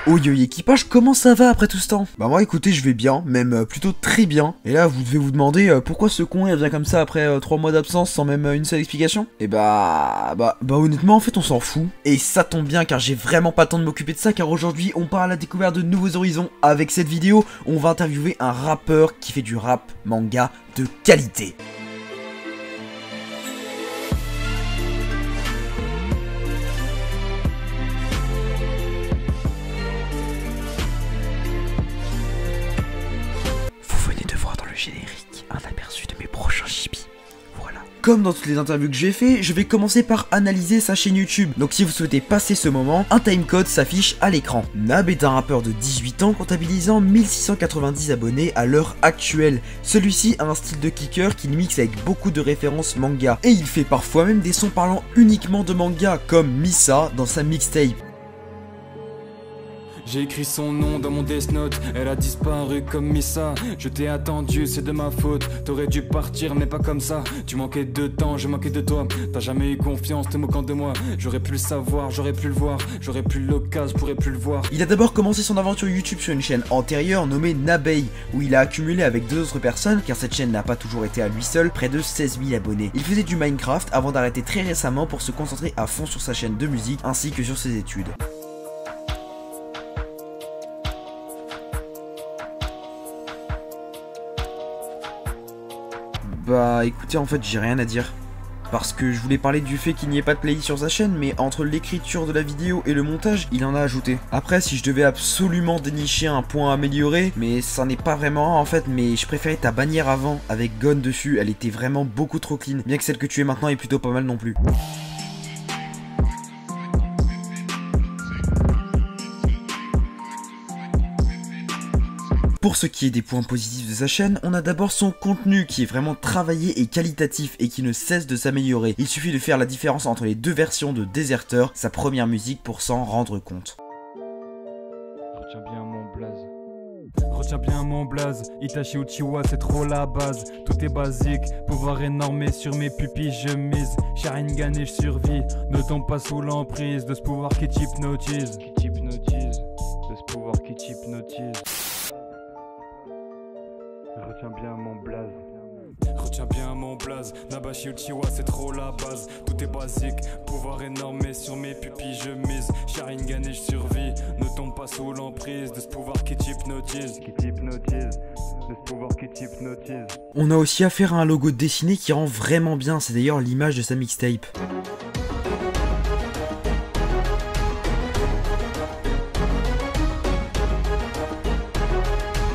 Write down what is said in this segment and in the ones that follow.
Oh yo équipage, comment ça va après tout ce temps? Bah moi écoutez, je vais bien, même plutôt très bien. Et là vous devez vous demander pourquoi ce con il revient comme ça après 3 mois d'absence sans même une seule explication? Et bah honnêtement en fait on s'en fout. Et ça tombe bien car j'ai vraiment pas le temps de m'occuper de ça, car aujourd'hui on part à la découverte de nouveaux horizons. Avec cette vidéo, on va interviewer un rappeur qui fait du rap manga de qualité. Générique, un aperçu de mes prochains chibis. Voilà. Comme dans toutes les interviews que j'ai fait, je vais commencer par analyser sa chaîne YouTube. Donc si vous souhaitez passer ce moment, un timecode s'affiche à l'écran. Nab est un rappeur de 18 ans comptabilisant 1690 abonnés à l'heure actuelle. Celui-ci a un style de kicker qu'il mixe avec beaucoup de références manga. Et il fait parfois même des sons parlant uniquement de manga, comme Misa dans sa mixtape. J'ai écrit son nom dans mon Death Note, elle a disparu comme Misa. Je t'ai attendu, c'est de ma faute. T'aurais dû partir, mais pas comme ça. Tu manquais de temps, je manquais de toi. T'as jamais eu confiance, te moquant de moi. J'aurais pu le savoir, j'aurais pu le voir. J'aurais plus l'occasion, je pourrais plus le voir. Il a d'abord commencé son aventure YouTube sur une chaîne antérieure nommée Nabei, où il a accumulé avec 2 autres personnes, car cette chaîne n'a pas toujours été à lui seul, près de 16 000 abonnés. Il faisait du Minecraft avant d'arrêter très récemment pour se concentrer à fond sur sa chaîne de musique ainsi que sur ses études. Bah écoutez, en fait j'ai rien à dire. Parce que je voulais parler du fait qu'il n'y ait pas de playlist sur sa chaîne, mais entre l'écriture de la vidéo et le montage, il en a ajouté. Après, si je devais absolument dénicher un point à améliorer, mais ça n'est pas vraiment un en fait, mais je préférais ta bannière avant, avec Gon dessus, elle était vraiment beaucoup trop clean, bien que celle que tu es maintenant est plutôt pas mal non plus. Pour ce qui est des points positifs de sa chaîne, on a d'abord son contenu qui est vraiment travaillé et qualitatif et qui ne cesse de s'améliorer. Il suffit de faire la différence entre les 2 versions de Deserter, sa première musique, pour s'en rendre compte. Retiens bien mon blaze. Retiens bien mon blaze, Itachi Uchiwa c'est trop la base. Tout est basique, pouvoir énorme sur mes pupilles je mise. Sharingan et je survis, ne tombe pas sous l'emprise de ce pouvoir qui t'hypnotise. De ce pouvoir qui t'hypnotise. Retiens bien mon blaze. Retiens bien mon blaze, Nabashi Uchiwa c'est trop la base. Tout est basique, pouvoir énorme sur mes pupilles je mise. Sharingan et je survis, ne tombe pas sous l'emprise de ce pouvoir qui t'hypnotise. De ce pouvoir qui t'hypnotise. On a aussi affaire à un logo dessiné qui rend vraiment bien, c'est d'ailleurs l'image de sa mixtape.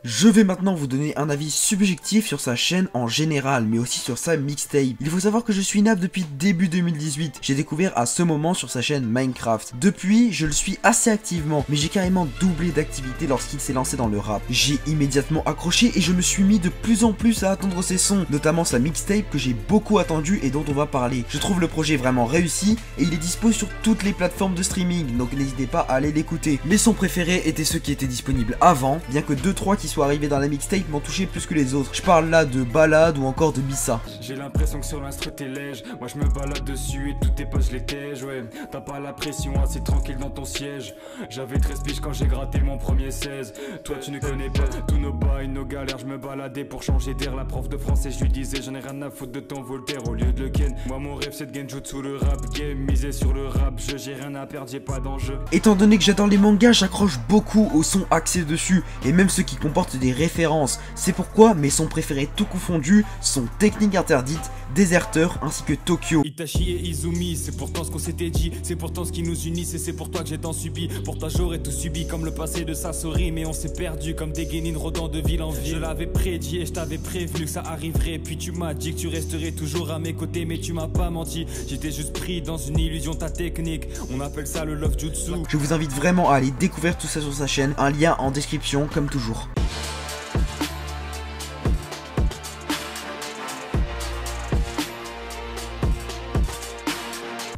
Je vais maintenant vous donner un avis subjectif sur sa chaîne en général, mais aussi sur sa mixtape. Il faut savoir que je suis Nab depuis début 2018. J'ai découvert à ce moment sur sa chaîne Minecraft. Depuis, je le suis assez activement, mais j'ai carrément doublé d'activité lorsqu'il s'est lancé dans le rap. J'ai immédiatement accroché et je me suis mis de plus en plus à attendre ses sons, notamment sa mixtape que j'ai beaucoup attendu et dont on va parler. Je trouve le projet vraiment réussi et il est dispo sur toutes les plateformes de streaming, donc n'hésitez pas à aller l'écouter. Mes sons préférés étaient ceux qui étaient disponibles avant, bien que 2-3 qui soient arrivés dans la mixtape m'ont touché plus que les autres. Je parle là de Balade ou encore de Misa. J'ai l'impression que sur l'instru t'es lège. Moi je me balade dessus et toutes tes pages les tèges. Ouais, t'as pas la pression assez tranquille dans ton siège. J'avais 13 piges quand j'ai gratté mon premier 16. Toi tu ne connais pas tous nos bails, nos galères. Je me baladais pour changer d'air. La prof de français je lui disais j'en ai rien à foutre de ton Voltaire au lieu de le ken. Moi mon rêve c'est de genjutsu le rap game. Miser sur le rap, j'ai rien à perdre, j'ai pas d'enjeu. Étant donné que j'adore les mangas, j'accroche beaucoup aux sons axés dessus, et même ceux qui comportent des références. C'est pourquoi mes sons préférés tout confondus sont Technique Interdite, Deserter ainsi que Tokyo. Itachi et Izumi, c'est pourtant ce qu'on s'était dit, c'est pourtant ce qui nous unit, c'est pour toi que j'ai tant subi. Pour toi j'aurais tout subi comme le passé de Sasori, mais on s'est perdu comme des guénines rôdant de ville en ville. Je l'avais prédit et je t'avais prévenu que ça arriverait, puis tu m'as dit que tu resterais toujours à mes côtés, mais tu m'as pas menti. J'étais juste pris dans une illusion, ta technique, on appelle ça le love jutsu. Je vous invite vraiment à aller découvrir tout ça sur sa chaîne, un lien en description comme toujours.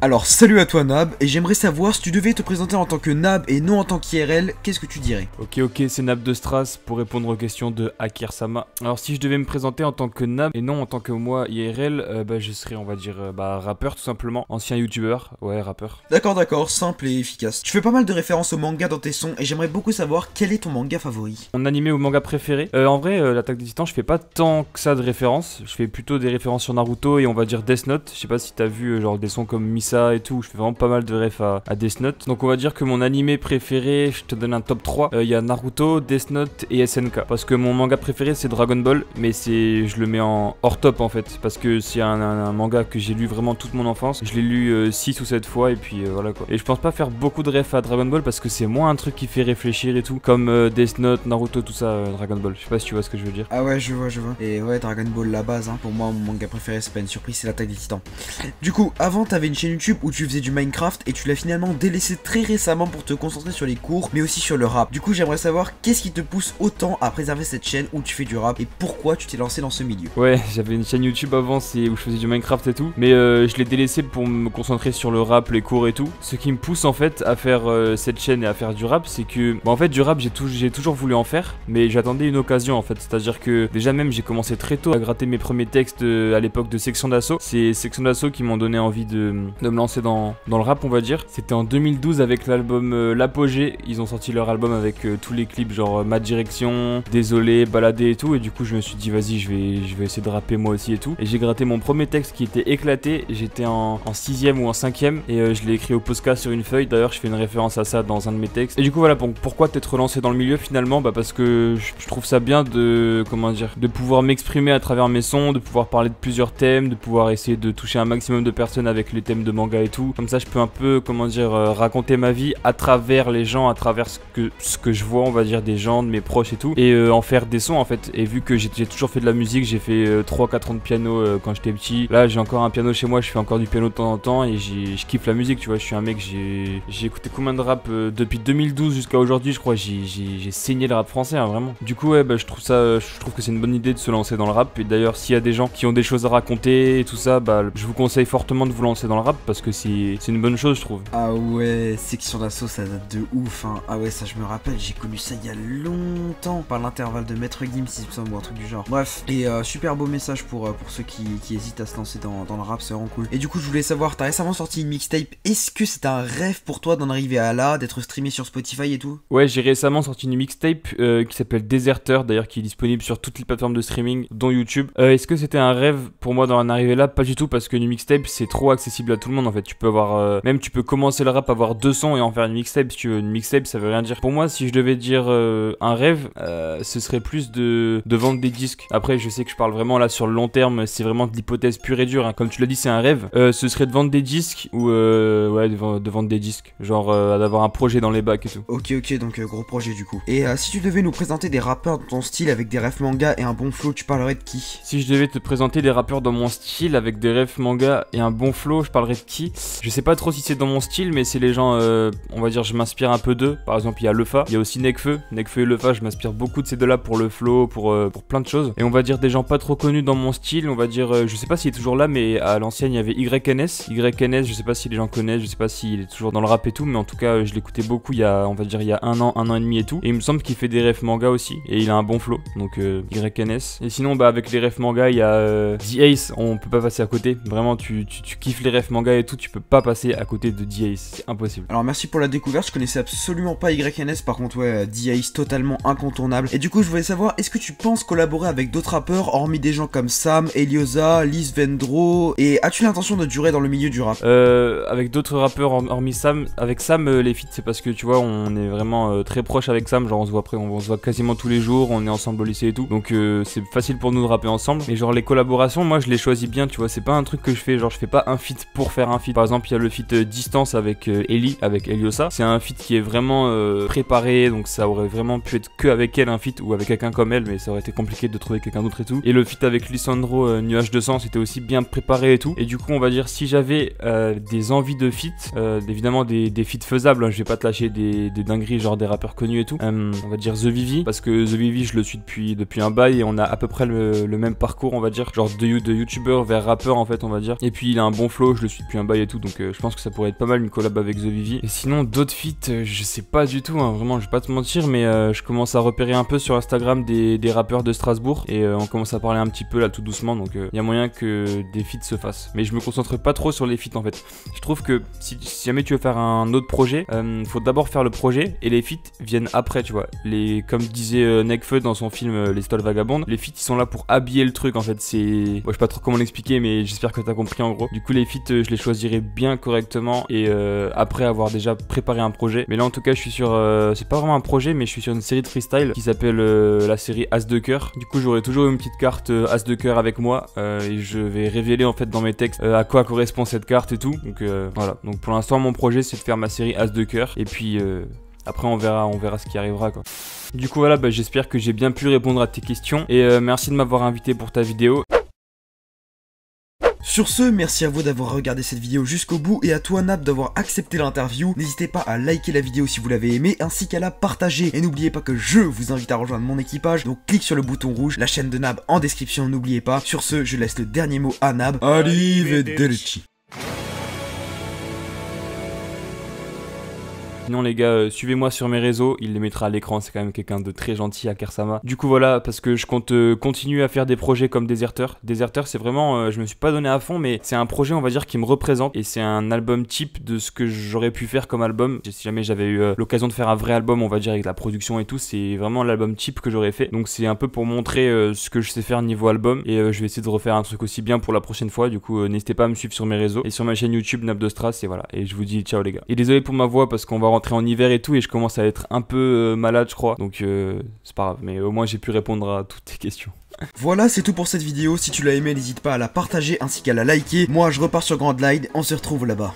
Alors salut à toi Nab, et j'aimerais savoir si tu devais te présenter en tant que Nab et non en tant qu'IRL, qu'est-ce que tu dirais? Ok, c'est Nab de Stras pour répondre aux questions de Akir Sama. Alors si je devais me présenter en tant que Nab et non en tant que moi IRL, je serais, on va dire, rappeur tout simplement, ancien youtubeur, ouais rappeur. D'accord, simple et efficace. Tu fais pas mal de références au manga dans tes sons et j'aimerais beaucoup savoir quel est ton manga favori. Mon animé ou manga préféré, en vrai l'Attaque des Titans je fais pas tant que ça de références, je fais plutôt des références sur Naruto et on va dire Death Note. Je sais pas si t'as vu genre des sons comme Misa et tout, je fais vraiment pas mal de refs à Death Note. Donc on va dire que mon animé préféré, je te donne un top 3, il y a Naruto, Death Note et SNK. Parce que mon manga préféré c'est Dragon Ball, mais je le mets en hors top en fait, parce que c'est un manga que j'ai lu vraiment toute mon enfance. Je l'ai lu 6 ou 7 fois et puis voilà quoi. Et je pense pas faire beaucoup de refs à Dragon Ball parce que c'est moins un truc qui fait réfléchir et tout, comme Death Note, Naruto, tout ça, Dragon Ball. Je sais pas si tu vois ce que je veux dire. Ah ouais, je vois. Et ouais, Dragon Ball la base, hein. Pour moi mon manga préféré c'est pas une surprise, c'est l'Attaque des Titans. Du coup, avant t'avais une chaîne YouTube où tu faisais du Minecraft et tu l'as finalement délaissé très récemment pour te concentrer sur les cours mais aussi sur le rap. Du coup j'aimerais savoir qu'est-ce qui te pousse autant à préserver cette chaîne où tu fais du rap et pourquoi tu t'es lancé dans ce milieu. Ouais, j'avais une chaîne YouTube avant où je faisais du Minecraft et tout, mais je l'ai délaissé pour me concentrer sur le rap, les cours et tout. Ce qui me pousse en fait à faire cette chaîne et à faire du rap, c'est que en fait du rap j'ai toujours voulu en faire, mais j'attendais une occasion en fait. C'est-à-dire que déjà même j'ai commencé très tôt à gratter mes premiers textes à l'époque de Section d'Assaut. C'est Section d'Assaut qui m'ont donné envie de me lancer dans le rap on va dire. C'était en 2012 avec l'album L'Apogée. Ils ont sorti leur album avec tous les clips genre Ma Direction, Désolé, Baladé et tout. Et du coup je me suis dit vas-y je vais essayer de rapper moi aussi et tout. Et j'ai gratté mon premier texte qui était éclaté. J'étais en 6ème ou en 5ème et je l'ai écrit au Posca sur une feuille. D'ailleurs je fais une référence à ça dans un de mes textes. Et du coup voilà, pourquoi t'être relancé dans le milieu finalement? Parce que je trouve ça bien de pouvoir m'exprimer à travers mes sons, de pouvoir parler de plusieurs thèmes, de pouvoir essayer de toucher un maximum de personnes avec les thèmes de manga et tout. Comme ça je peux un peu raconter ma vie à travers les gens, à travers ce que je vois on va dire des gens, de mes proches et tout, et en faire des sons en fait. Et vu que j'ai toujours fait de la musique, j'ai fait 3-4 ans de piano quand j'étais petit. Là j'ai encore un piano chez moi, je fais encore du piano de temps en temps et je kiffe la musique, tu vois. Je suis un mec, j'ai écouté combien de rap depuis 2012 jusqu'à aujourd'hui, je crois. J'ai saigné le rap français hein, vraiment. Du coup ouais je trouve que c'est une bonne idée de se lancer dans le rap. Et d'ailleurs s'il y a des gens qui ont des choses à raconter et tout ça, je vous conseille fortement de vous lancer dans le rap parce que c'est une bonne chose je trouve. Ah ouais, Section d'Assaut ça date de ouf hein. Ah ouais, ça je me rappelle, j'ai connu ça il y a longtemps par l'intervalle de Maître Gims ou un truc du genre. Bref, et super beau message pour ceux qui hésitent à se lancer dans le rap, c'est vraiment cool. Et du coup je voulais savoir, t'as récemment sorti une mixtape, est-ce que c'est un rêve pour toi d'en arriver à là, d'être streamé sur Spotify et tout? Ouais, j'ai récemment sorti une mixtape qui s'appelle Deserter, d'ailleurs qui est disponible sur toutes les plateformes de streaming dont YouTube. Est-ce que c'était un rêve pour moi d'en arriver là? Pas du tout, parce que une mixtape c'est trop accessible à tout le monde en fait. Tu peux avoir tu peux commencer le rap, avoir 2 sons et en faire une mixtape si tu veux. Une mixtape ça veut rien dire. Pour moi si je devais dire un rêve, ce serait plus de vendre des disques. Après je sais que je parle vraiment là sur le long terme, c'est vraiment de l'hypothèse pure et dure hein. Comme tu l'as dit c'est un rêve, ce serait de vendre des disques ou de vendre des disques, genre d'avoir un projet dans les bacs et tout. Ok donc gros projet du coup. Et si tu devais nous présenter des rappeurs dans ton style avec des refs manga et un bon flow, tu parlerais de qui? Si je devais te présenter des rappeurs dans mon style avec des refs manga et un bon flow, je parlerais de qui? Je sais pas trop si c'est dans mon style, mais c'est les gens, on va dire, je m'inspire un peu d'eux. Par exemple, il y a Lefa, il y a aussi Nekfeu et Lefa, je m'inspire beaucoup de ces deux-là pour le flow, pour plein de choses. Et on va dire des gens pas trop connus dans mon style, on va dire, je sais pas s'il est toujours là, mais à l'ancienne, il y avait YNS, je sais pas si les gens connaissent, je sais pas s'il est toujours dans le rap et tout, mais en tout cas, je l'écoutais beaucoup il y a 1 an et demi et tout. Et il me semble qu'il fait des refs manga aussi, et il a un bon flow, donc YNS. Et sinon, avec les refs manga, il y a The Ace, on peut pas passer à côté. Vraiment, tu kiffes les refs manga et tout, tu peux pas passer à côté de The Ace, c'est impossible. Alors merci pour la découverte, je connaissais absolument pas YNS, par contre ouais, The Ace totalement incontournable. Et du coup je voulais savoir, est-ce que tu penses collaborer avec d'autres rappeurs, hormis des gens comme Sam, Eliosa, Liz Vendro, et as-tu l'intention de durer dans le milieu du rap? Avec d'autres rappeurs hormis Sam, avec Sam les feats c'est parce que tu vois on est vraiment très proche avec Sam, genre on se voit quasiment tous les jours, on est ensemble au lycée et tout, donc c'est facile pour nous de rapper ensemble. Mais genre les collaborations, moi je les choisis bien, tu vois, c'est pas un truc que je fais, genre je fais pas un feat pour faire un feat. Par exemple il y a le feat Distance avec Ellie, avec Eliosa, c'est un feat qui est vraiment préparé, donc ça aurait vraiment pu être que avec elle un feat ou avec quelqu'un comme elle, mais ça aurait été compliqué de trouver quelqu'un d'autre et tout. Et le feat avec Lissandro Nuage de sang, c'était aussi bien préparé et tout. Et du coup on va dire si j'avais des envies de feat, évidemment des feats faisables, hein, je vais pas te lâcher des dingueries genre des rappeurs connus et tout, on va dire The Vivi, parce que The Vivi je le suis depuis un bail et on a à peu près le même parcours, on va dire, genre de youtubeur vers rappeur en fait, on va dire. Et puis il a un bon flow, je le suis depuis depuis un bail et tout, donc je pense que ça pourrait être pas mal une collab avec The Vivi. Et sinon d'autres feats, je sais pas du tout, hein, vraiment je vais pas te mentir, mais je commence à repérer un peu sur Instagram des rappeurs de Strasbourg et on commence à parler un petit peu là tout doucement, donc il y a moyen que des feats se fassent. Mais je me concentre pas trop sur les feats en fait. Je trouve que si jamais tu veux faire un autre projet, faut d'abord faire le projet et les feats viennent après, tu vois. Comme disait Nekfeu dans son film Les Stalls Vagabondes, les feats ils sont là pour habiller le truc en fait. Je sais pas trop comment l'expliquer, mais j'espère que t'as compris en gros. Du coup les feats je les choisirai bien correctement et après avoir déjà préparé un projet. Mais là en tout cas je suis sur c'est pas vraiment un projet, mais je suis sur une série de freestyle qui s'appelle la série As de cœur. Du coup j'aurai toujours une petite carte As de cœur avec moi et je vais révéler en fait dans mes textes à quoi correspond cette carte et tout. Donc voilà, donc pour l'instant mon projet c'est de faire ma série As de cœur et puis après on verra ce qui arrivera quoi. Du coup voilà, j'espère que j'ai bien pu répondre à tes questions et merci de m'avoir invité pour ta vidéo. Sur ce, merci à vous d'avoir regardé cette vidéo jusqu'au bout et à toi Nab d'avoir accepté l'interview. N'hésitez pas à liker la vidéo si vous l'avez aimé ainsi qu'à la partager. Et n'oubliez pas que je vous invite à rejoindre mon équipage, donc clique sur le bouton rouge, la chaîne de Nab en description, n'oubliez pas. Sur ce, je laisse le dernier mot à Nab. Arrivederci. Sinon les gars, suivez-moi sur mes réseaux, il les mettra à l'écran, c'est quand même quelqu'un de très gentil à Kersama. Du coup voilà, parce que je compte continuer à faire des projets comme Déserteur. Déserteur c'est vraiment, je me suis pas donné à fond, mais c'est un projet on va dire qui me représente et c'est un album type de ce que j'aurais pu faire comme album. Si jamais j'avais eu l'occasion de faire un vrai album on va dire avec la production et tout, c'est vraiment l'album type que j'aurais fait. Donc c'est un peu pour montrer ce que je sais faire niveau album et je vais essayer de refaire un truc aussi bien pour la prochaine fois. Du coup n'hésitez pas à me suivre sur mes réseaux et sur ma chaîne YouTube Nab de Stras et voilà. Et je vous dis ciao les gars. Et désolé pour ma voix parce qu'on va rentrer en hiver et tout et je commence à être un peu malade je crois, donc c'est pas grave, mais au moins j'ai pu répondre à toutes tes questions. Voilà, c'est tout pour cette vidéo. Si tu l'as aimé, n'hésite pas à la partager ainsi qu'à la liker. Moi je repars sur Grand Line, on se retrouve là-bas.